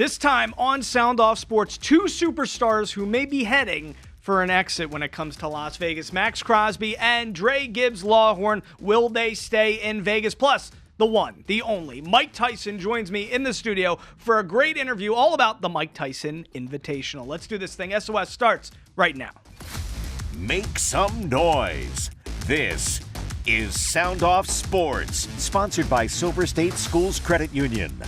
This time on Sound Off Sports, two superstars who may be heading for an exit when it comes to Las Vegas. Maxx Crosby and Dra Gibbs-Lawhorn. Will they stay in Vegas? Plus, the one, the only, Mike Tyson joins me in the studio for a great interview all about the Mike Tyson Invitational. Let's do this thing. SOS starts right now. Make some noise. This is Sound Off Sports, sponsored by Silver State Schools Credit Union.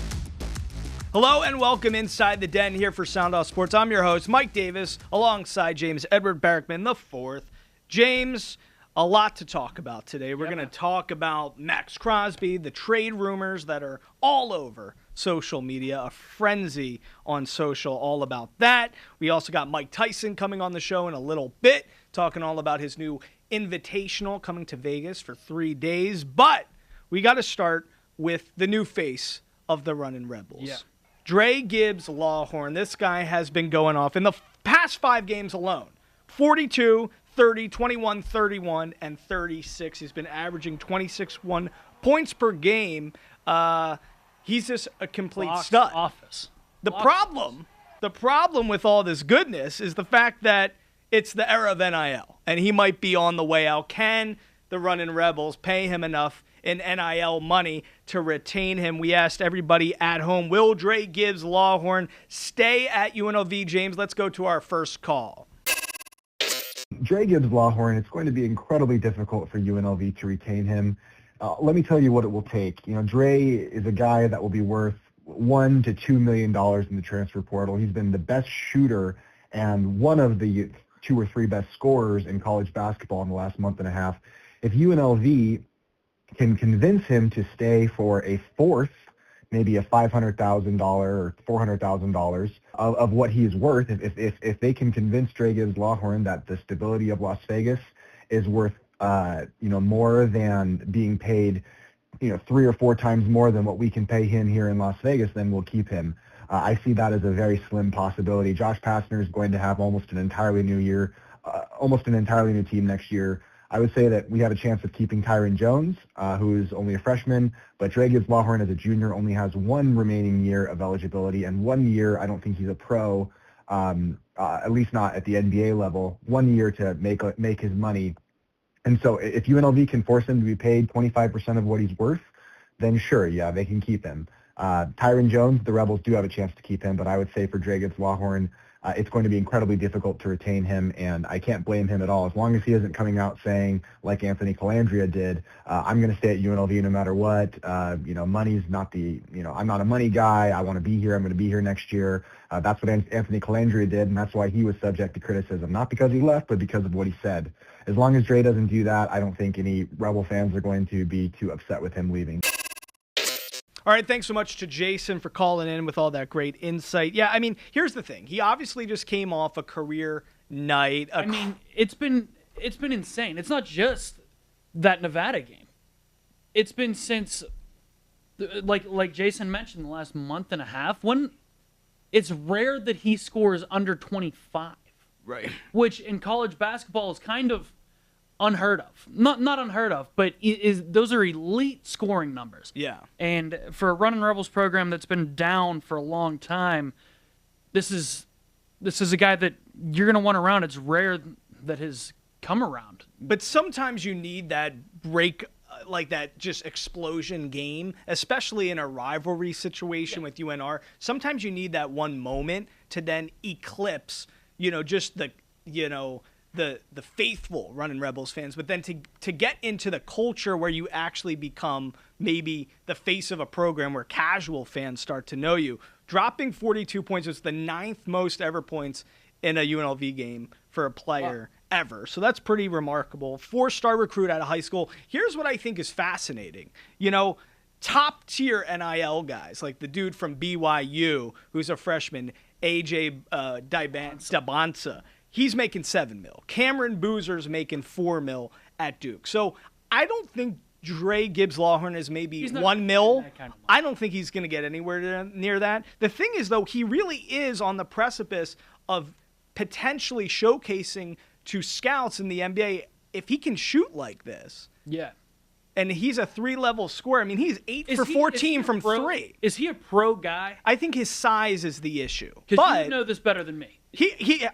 Hello and welcome inside the den here for Sound Off Sports. I'm your host, Mike Davis, alongside James Edward Barrickman IV. James, a lot to talk about today. We're going to talk about Maxx Crosby, the trade rumors that are all over social media, a frenzy on social all about that. We also got Mike Tyson coming on the show in a little bit, talking all about his new invitational coming to Vegas for 3 days. But we got to start with the new face of the Runnin' Rebels. Yeah. Dra Gibbs-Lawhorn, this guy has been going off in the past 5 games alone. 42, 30, 21, 31, and 36. He's been averaging 26.1 points per game. He's just a complete stud. The problem with all this goodness is the fact that it's the era of NIL, and he might be on the way out. Can the Runnin' Rebels pay him enough in NIL money to retain him? We asked everybody at home, will Dra Gibbs-Lawhorn stay at UNLV? James, let's go to our first call. Dra Gibbs-Lawhorn, it's going to be incredibly difficult for UNLV to retain him. Let me tell you what it will take. You know, Dre is a guy that will be worth $1 to $2 million in the transfer portal. He's been the best shooter and one of the 2 or 3 best scorers in college basketball in the last month and a half. If UNLV can convince him to stay for a fourth, maybe a $500,000 or $400,000 of what he's worth, if they can convince Dra Gibbs-Lawhorn that the stability of Las Vegas is worth more than being paid 3 or 4 times more than what we can pay him here in Las Vegas, then we'll keep him. I see that as a very slim possibility. Josh Pastner is going to have almost an entirely new team next year. I would say that we have a chance of keeping Tyron Jones, who's only a freshman, but Dra Gibbs-Lawhorn as a junior only has 1 remaining year of eligibility, and 1 year, I don't think he's a pro, at least not at the NBA level, 1 year to make his money. And so if UNLV can force him to be paid 25% of what he's worth, then sure, yeah, they can keep him. Tyron Jones, the Rebels do have a chance to keep him, but I would say for Dra Gibbs-Lawhorn, it's going to be incredibly difficult to retain him, and I can't blame him at all. As long as he isn't coming out saying, like Anthony Calandria did, I'm going to stay at UNLV no matter what. Money's not I'm not a money guy. I want to be here. I'm going to be here next year. That's what Anthony Calandria did, and that's why he was subject to criticism. Not because he left, but because of what he said. As long as Dre doesn't do that, I don't think any Rebel fans are going to be too upset with him leaving. All right, thanks so much to Jason for calling in with all that great insight. Yeah, I mean, here's the thing. He obviously just came off a career night. It's been insane. It's not just that Nevada game. It's been since, like Jason mentioned, the last month and a half, when it's rare that he scores under 25. Right. Which in college basketball is kind of unheard of. Not unheard of, but those are elite scoring numbers. Yeah. And for a Runnin' Rebels program that's been down for a long time, this is a guy that you're going to want around. It's rare that has come around. But sometimes you need that break, like that just explosion game, especially in a rivalry situation with UNR. Sometimes you need that one moment to then eclipse, just the faithful Runnin' Rebels fans, but then to get into the culture where you actually become maybe the face of a program where casual fans start to know you. Dropping 42 points was the 9th most ever points in a UNLV game for a player ever. So that's pretty remarkable. 4-star recruit out of high school. Here's what I think is fascinating. Top tier NIL guys, like the dude from BYU, who's a freshman, AJ Dabansa. He's making $7 million. Cameron Boozer's making $4 million at Duke. So I don't think Dra Gibbs-Lawhorn is maybe $1 million. Kind of I don't think he's going to get anywhere near that. The thing is, though, he really is on the precipice of potentially showcasing to scouts in the NBA if he can shoot like this. Yeah. and he's a 3-level scorer. I mean, he's 8 for 14 from 3. Is he a pro guy? I think his size is the issue. Because you know this better than me.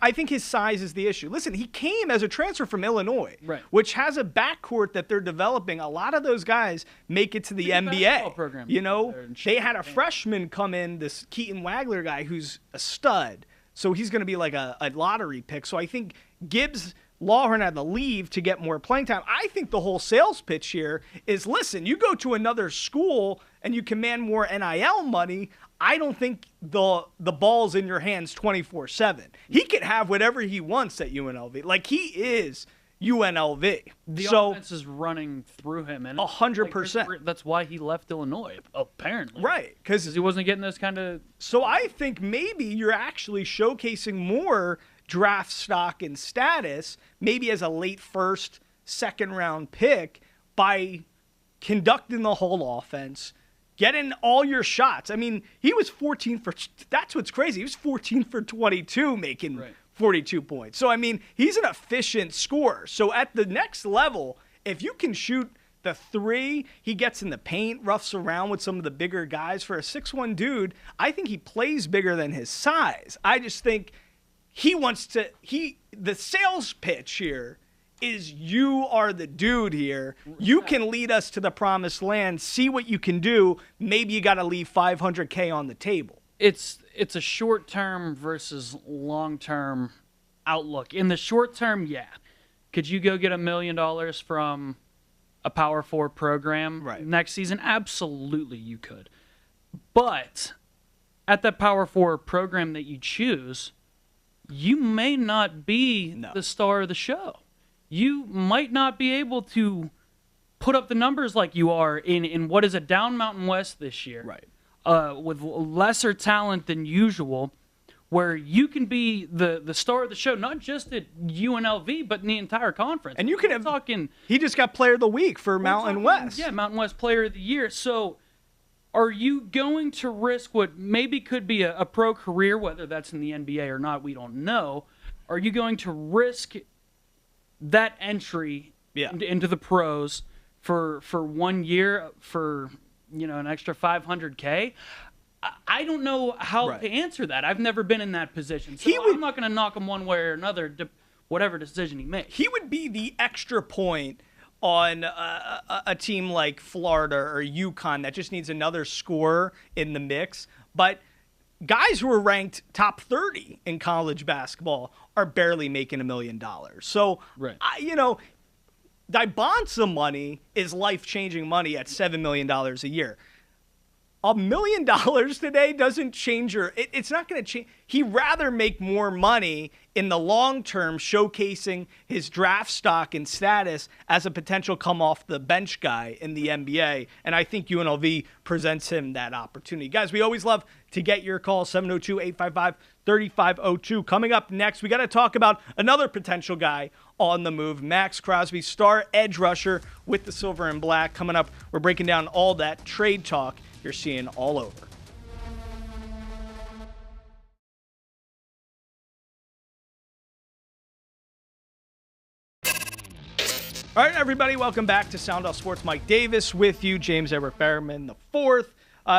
I think his size is the issue. Listen, he came as a transfer from Illinois, right, which has a backcourt that they're developing. A lot of those guys make it to the NBA. Program. You know, they had a freshman come in, this Keaton Wagler guy, who's a stud. So he's going to be like a lottery pick. So I think Gibbs-Lawhorn had to leave to get more playing time. I think the whole sales pitch here is, listen, you go to another school and you command more NIL money. I don't think the ball's in your hands 24/7. He could have whatever he wants at UNLV. Like, he is UNLV. The offense is running through him. 100%. That's why he left Illinois, apparently. Right. Because he wasn't getting those kind of... So I think maybe you're actually showcasing more draft stock and status, maybe as a late first, second-round pick, by conducting the whole offense, getting all your shots. I mean, he was 14 for... That's what's crazy. He was 14 for 22, making 42 points. So, I mean, he's an efficient scorer. So, at the next level, if you can shoot the 3, he gets in the paint, roughs around with some of the bigger guys. For a 6'1" dude, I think he plays bigger than his size. I just think he wants to... The sales pitch here is, you are the dude here. You can lead us to the promised land. See what you can do. Maybe you got to leave $500K on the table. It's a short-term versus long-term outlook. In the short term, yeah. Could you go get $1 million from a Power 4 program next season? Absolutely, you could. But at that Power 4 program that you choose, you may not be the star of the show. You might not be able to put up the numbers like you are in what is a down Mountain West this year. Right. With lesser talent than usual, where you can be the star of the show, not just at UNLV, but in the entire conference. And you can have talking. He just got Player of the Week for Mountain West. Yeah, Mountain West Player of the Year. So, are you going to risk what maybe could be a pro career, whether that's in the NBA or not? We don't know. Are you going to risk that entry into the pros for 1 year for an extra $500K? I don't know how to answer that. I've never been in that position. So I'm not going to knock him one way or another, whatever decision he makes. He would be the extra point on a team like Florida or UConn that just needs another scorer in the mix. But guys who are ranked top 30 in college basketball are barely making $1 million. So, Dybonsa money is life-changing money at $7 million a year. $1 million today doesn't change it's not going to change. He'd rather make more money in the long term, showcasing his draft stock and status as a potential come off the bench guy in the NBA. And I think UNLV presents him that opportunity. Guys, we always love to get your call, 702-855-3502. Coming up next, we got to talk about another potential guy on the move, Maxx Crosby, star edge rusher with the silver and black. Coming up, we're breaking down all that trade talk you're seeing all over. All right, everybody, welcome back to Sound Off Sports. Mike Davis with you, James Edward Berriman the fourth.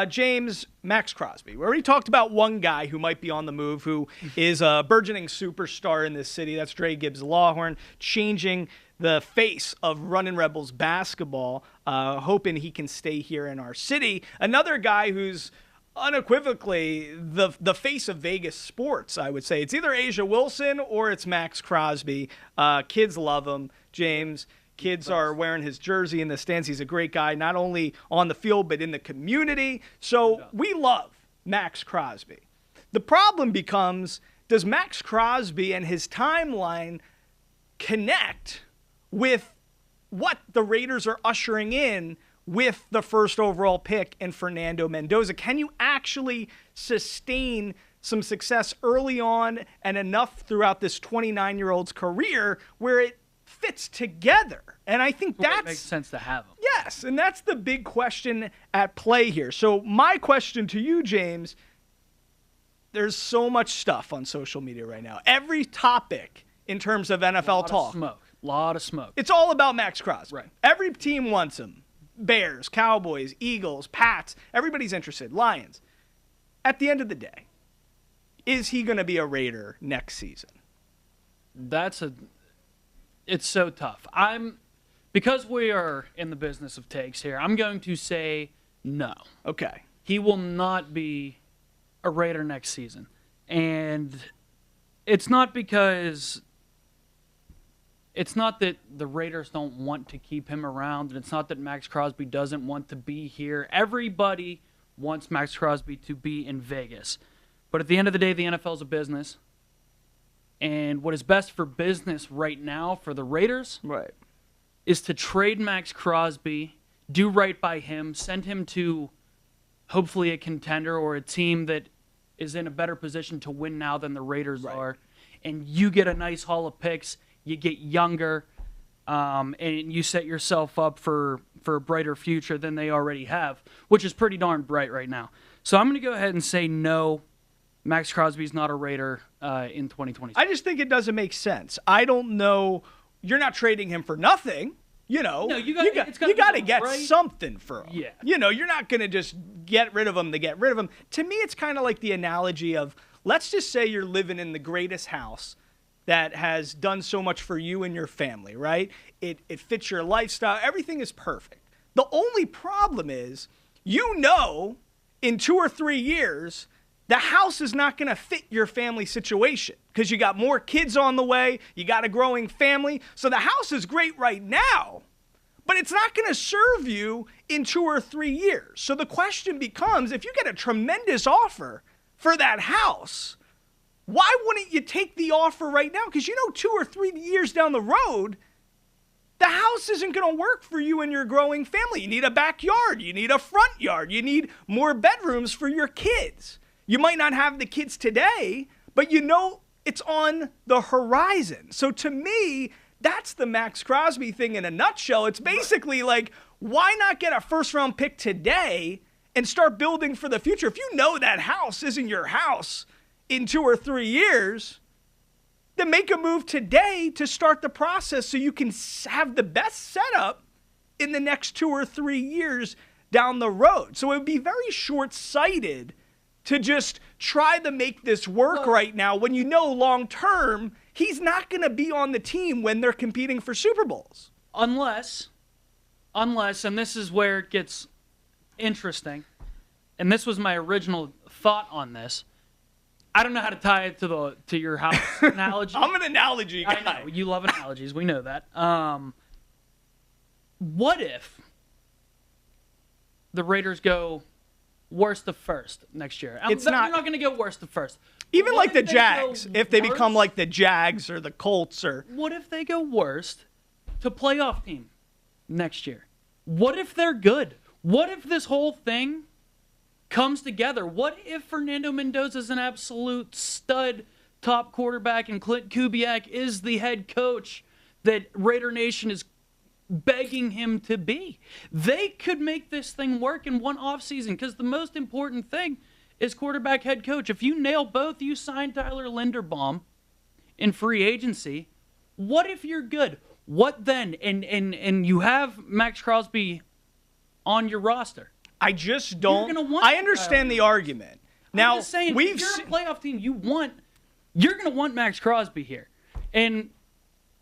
James, Maxx Crosby. We already talked about one guy who might be on the move, who is a burgeoning superstar in this city. That's Dra Gibbs-Lawhorn, changing the face of Runnin' Rebels basketball, hoping he can stay here in our city. Another guy who's unequivocally the face of Vegas sports, I would say. It's either Asia Wilson or it's Maxx Crosby. Kids love him, James. Kids are wearing his jersey in the stands. He's a great guy, not only on the field, but in the community. So we love Maxx Crosby. The problem becomes, does Maxx Crosby and his timeline connect with what the Raiders are ushering in with the first overall pick in Fernando Mendoza? Can you actually sustain some success early on and enough throughout this 29-year-old's career where it fits together? And I think that makes sense to have him. Yes, and that's the big question at play here. So my question to you, James, there's so much stuff on social media right now. Every topic in terms of NFL talk. Lot of smoke. It's all about Maxx Crosby. Right. Every team wants him. Bears, Cowboys, Eagles, Pats, everybody's interested. Lions. At the end of the day, is he going to be a Raider next season? It's so tough. Because we are in the business of takes here, I'm going to say no. Okay. He will not be a Raider next season. And it's not because it's not that the Raiders don't want to keep him around, and it's not that Maxx Crosby doesn't want to be here. Everybody wants Maxx Crosby to be in Vegas. But at the end of the day, the NFL is a business. And what is best for business right now for the Raiders is to trade Maxx Crosby, do right by him, send him to hopefully a contender or a team that is in a better position to win now than the Raiders are. And you get a nice haul of picks. You get younger, and you set yourself up for a brighter future than they already have, which is pretty darn bright right now. So I'm going to go ahead and say no. Maxx Crosby's not a Raider in 2020. I just think it doesn't make sense. I don't know. You're not trading him for nothing. You know, no, you got to get something for him. Yeah. You know, you're not going to just get rid of him to get rid of him. To me, it's kind of like the analogy of, let's just say you're living in the greatest house that has done so much for you and your family, right? It fits your lifestyle. Everything is perfect. The only problem is, in 2 or 3 years, the house is not going to fit your family situation because you got more kids on the way, you got a growing family. So the house is great right now, but it's not going to serve you in 2 or 3 years. So the question becomes, if you get a tremendous offer for that house, why wouldn't you take the offer right now? Because 2 or 3 years down the road, the house isn't going to work for you and your growing family. You need a backyard. You need a front yard. You need more bedrooms for your kids. You might not have the kids today, but it's on the horizon. So to me, that's the Maxx Crosby thing in a nutshell. It's basically like, why not get a first-round pick today and start building for the future? If you know that house isn't your house in 2 or 3 years, then make a move today to start the process so you can have the best setup in the next 2 or 3 years down the road. So it would be very short-sighted to just try to make this work right now when long-term he's not going to be on the team when they're competing for Super Bowls. Unless, and this is where it gets interesting, and this was my original thought on this. I don't know how to tie it to your house analogy. I'm an analogy guy. I know, you love analogies. We know that. What if the Raiders go worst to first next year? You're not going to go worst to first. Even like the Jags, if they become like the Jags or the Colts or... What if they go worst to playoff team next year? What if they're good? What if this whole thing comes together? What if Fernando Mendoza is an absolute stud top quarterback and Clint Kubiak is the head coach that Raider Nation is begging him to be? They could make this thing work in one offseason, because the most important thing is quarterback, head coach. If you nail both, you sign Tyler Linderbaum in free agency. What if you're good? What then? And you have Maxx Crosby on your roster. I just don't. I understand the argument. Now, I'm just saying, if you're a playoff team, you're going to want Maxx Crosby here. And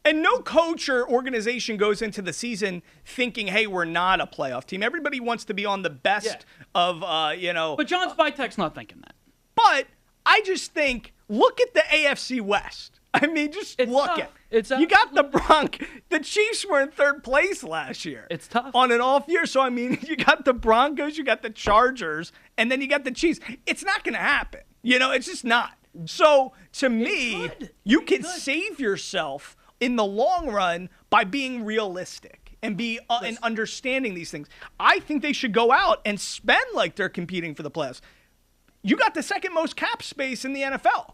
no coach or organization goes into the season thinking, hey, we're not a playoff team. Everybody wants to be on the best of, But John Spytek's not thinking that. But I just think, look at the AFC West. I mean, just look at it. You got the Broncos. The Chiefs were in third place last year. It's tough. On an off year. So, I mean, you got the Broncos, you got the Chargers, and then you got the Chiefs. It's not going to happen. It's just not. So, to me, you can save yourself in the long run by being realistic and and understanding these things. I think they should go out and spend like they're competing for the playoffs. You got the second most cap space in the NFL.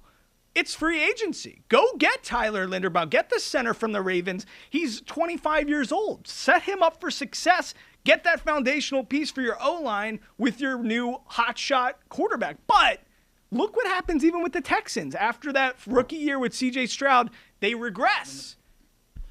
It's free agency. Go get Tyler Linderbaum. Get the center from the Ravens. He's 25 years old. Set him up for success. Get that foundational piece for your O-line with your new hotshot quarterback. But look what happens even with the Texans. After that rookie year with C.J. Stroud, they regress.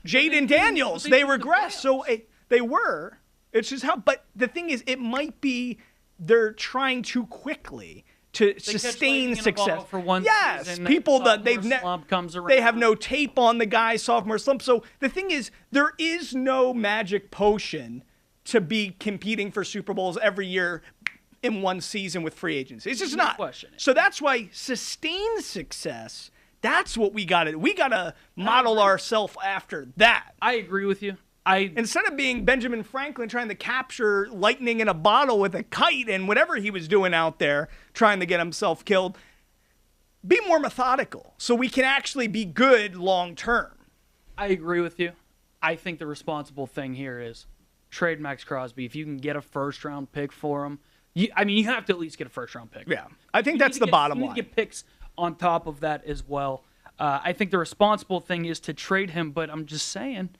Jaden Daniels, they regress. So they were. It's just how. But the thing is, it might be they're trying too quickly to sustain success. For one season, people that they have no tape on the guy, sophomore slump. So the thing is, there is no magic potion to be competing for Super Bowls every year in one season with free agency. It's just not. So that's why sustained success, that's what we got to do. We got to model ourselves after that. I agree with you. Instead of being Benjamin Franklin trying to capture lightning in a bottle with a kite and whatever he was doing out there trying to get himself killed, be more methodical so we can actually be good long term. I agree with you. I think the responsible thing here is trade Maxx Crosby. If you can get a first-round pick for him, you have to at least get a first-round pick. Yeah, I think that's the bottom line. You need to get picks on top of that as well. I think the responsible thing is to trade him, but I'm just saying,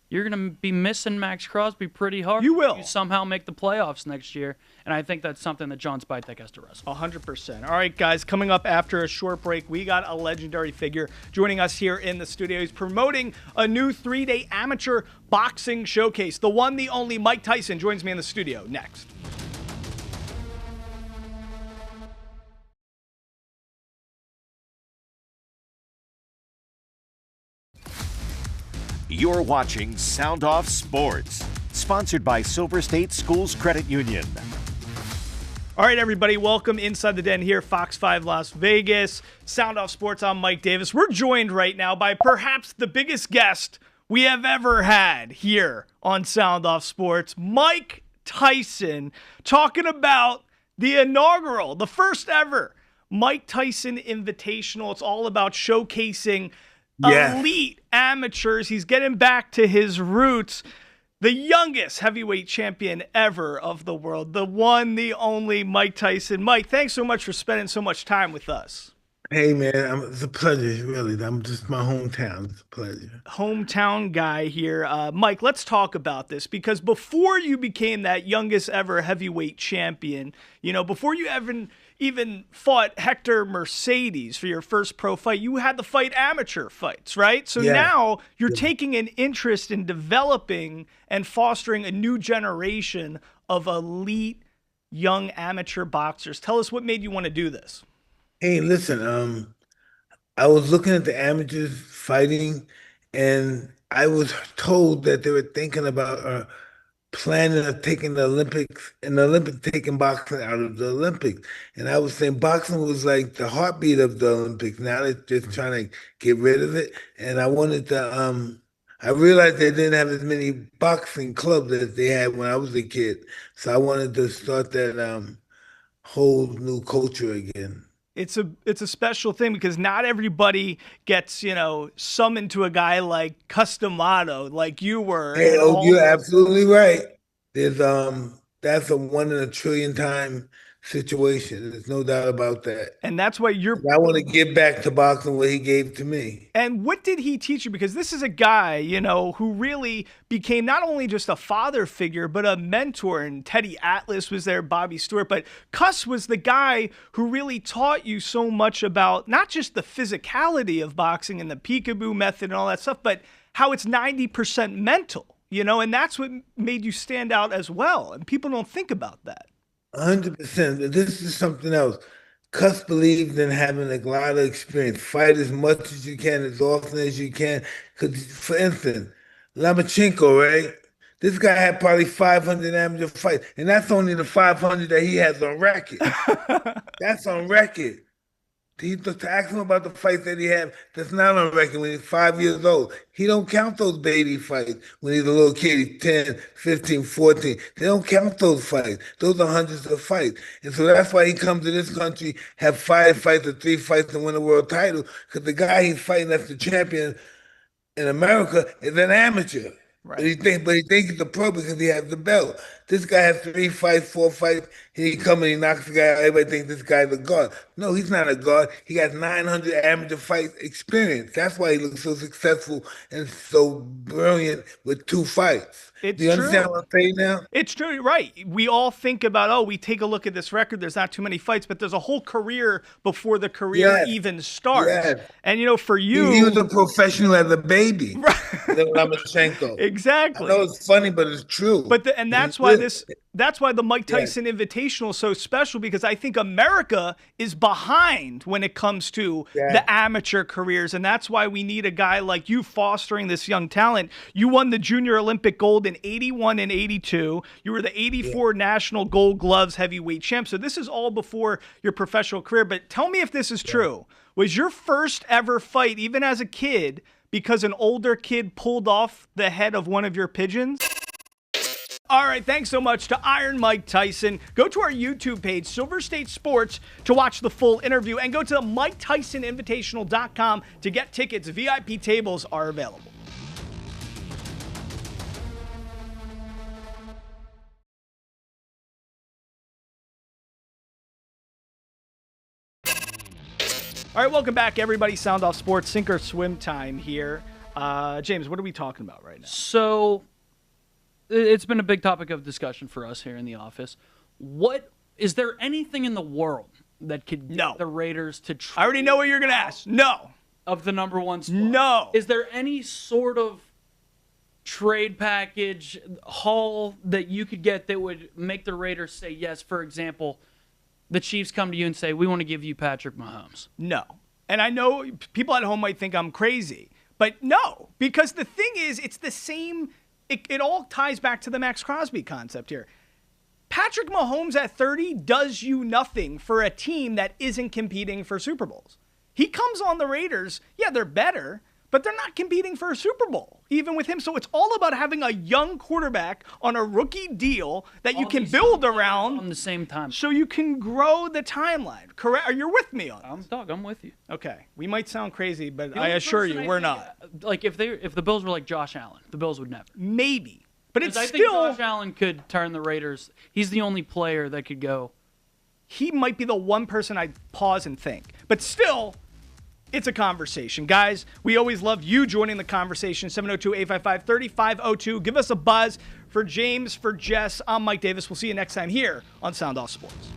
you're going to be missing Maxx Crosby pretty hard. You will. If you somehow make the playoffs next year, and I think that's something that John Spytek has to wrestle. 100%. All right, guys, coming up after a short break, we got a legendary figure joining us here in the studio. He's promoting a new 3-day amateur boxing showcase. The one, the only Mike Tyson joins me in the studio next. You're watching Sound Off Sports, sponsored by Silver State Schools Credit Union. All right, everybody, welcome inside the den here, Fox 5 Las Vegas, Sound Off Sports. I'm Mike Davis. We're joined right now by perhaps the biggest guest we have ever had here on Sound Off Sports, Mike Tyson, talking about the inaugural, the first ever Mike Tyson Invitational. It's all about showcasing elite amateurs. He's getting back to his roots. The youngest heavyweight champion ever of the world. The one, the only Mike Tyson. Mike, thanks so much for spending so much time with us. Hey, man, it's a pleasure, really. I'm just my hometown. It's a pleasure. Hometown guy here. Mike, let's talk about this, because before you became that youngest ever heavyweight champion, before you even fought Hector Mercedes for your first pro fight, you had to fight amateur fights, right? So now you're taking an interest in developing and fostering a new generation of elite young amateur boxers. Tell us what made you want to do this. Hey, listen, I was looking at the amateurs fighting, and I was told that they were thinking about planning on taking the Olympics, and the Olympics taking boxing out of the Olympics. And I was saying boxing was like the heartbeat of the Olympics. Now they're just trying to get rid of it. And I wanted to, I realized they didn't have as many boxing clubs as they had when I was a kid. So I wanted to start that whole new culture again. It's a special thing because not everybody gets, summoned to a guy like Customato, like you were. Hey, you're absolutely right. There's that's a 1 in a trillion time situation. There's no doubt about that. And that's why I want to give back to boxing what he gave to me. And what did he teach you? Because this is a guy, who really became not only just a father figure, but a mentor. And Teddy Atlas was there, Bobby Stewart. But Cuss was the guy who really taught you so much about not just the physicality of boxing and the peekaboo method and all that stuff, but how it's 90% mental, and that's what made you stand out as well. And people don't think about that. 100%. This is something else. Cuss believed in having a lot of experience. Fight as much as you can, as often as you can. Because, for instance, Lomachenko, right? This guy had probably 500 amateur fights, and that's only the 500 that he has on record. That's on record. To ask him about the fights that he had that's not on record when he's 5 years old. He don't count those baby fights when he's a little kid, he's 10, 15, 14. They don't count those fights. Those are hundreds of fights. And so that's why he comes to this country, have 5 fights or 3 fights and win a world title, because the guy he's fighting that's the champion in America is an amateur. Right. But he thinks he's a pro because he has the belt. This guy has 3 fights, 4 fights. He come and he knocks the guy out. Everybody thinks this guy's a god. No, he's not a god. He got 900 amateur fight experience. That's why he looks so successful and so brilliant with 2 fights. It's Do you understand what I'm saying now? It's true, right. We all think about, we take a look at this record, there's not too many fights, but there's a whole career before the career even starts. Yes. And, for you... He was a professional as a baby. than Lomachenko. Exactly. I know it's funny, but it's true. But that's why the Mike Tyson Invitational is so special, because I think America is behind when it comes to the amateur careers, and that's why we need a guy like you fostering this young talent. You won the Junior Olympic gold in 81 and 82. You were the 84 National Gold Gloves heavyweight champ. So this is all before your professional career. But tell me if this is true. Was your first ever fight, even as a kid, because an older kid pulled off the head of one of your pigeons? All right, thanks so much to Iron Mike Tyson. Go to our YouTube page, Silver State Sports, to watch the full interview, and go to MikeTysonInvitational.com to get tickets. VIP tables are available. All right, welcome back, everybody. Sound Off Sports, sink or swim time here. James, what are we talking about right now? So, it's been a big topic of discussion for us here in the office. Is there anything in the world that could get the Raiders to trade? I already know what you're going to ask. No. Of the number one spot? No. Is there any sort of trade package, haul that you could get that would make the Raiders say yes? For example, the Chiefs come to you and say, we want to give you Patrick Mahomes. No. And I know people at home might think I'm crazy, but no, because the thing is, it's the same. It all ties back to the Maxx Crosby concept here. Patrick Mahomes at 30 does you nothing for a team that isn't competing for Super Bowls. He comes on the Raiders. Yeah, they're better, but they're not competing for a Super Bowl, even with him. So it's all about having a young quarterback on a rookie deal that you can build around on the same time, so you can grow the timeline. Correct? Are you with me on this? I'm with you. Okay. We might sound crazy, but I assure you, we're not. Like, if the Bills were like Josh Allen, the Bills would never. Maybe. But it's I still... think Josh Allen could turn the Raiders. He's the only player that could go. He might be the one person I'd pause and think. But still... it's a conversation. Guys, we always love you joining the conversation. 702-855-3502. Give us a buzz. For James, for Jess, I'm Mike Davis. We'll see you next time here on Sound Off Sports.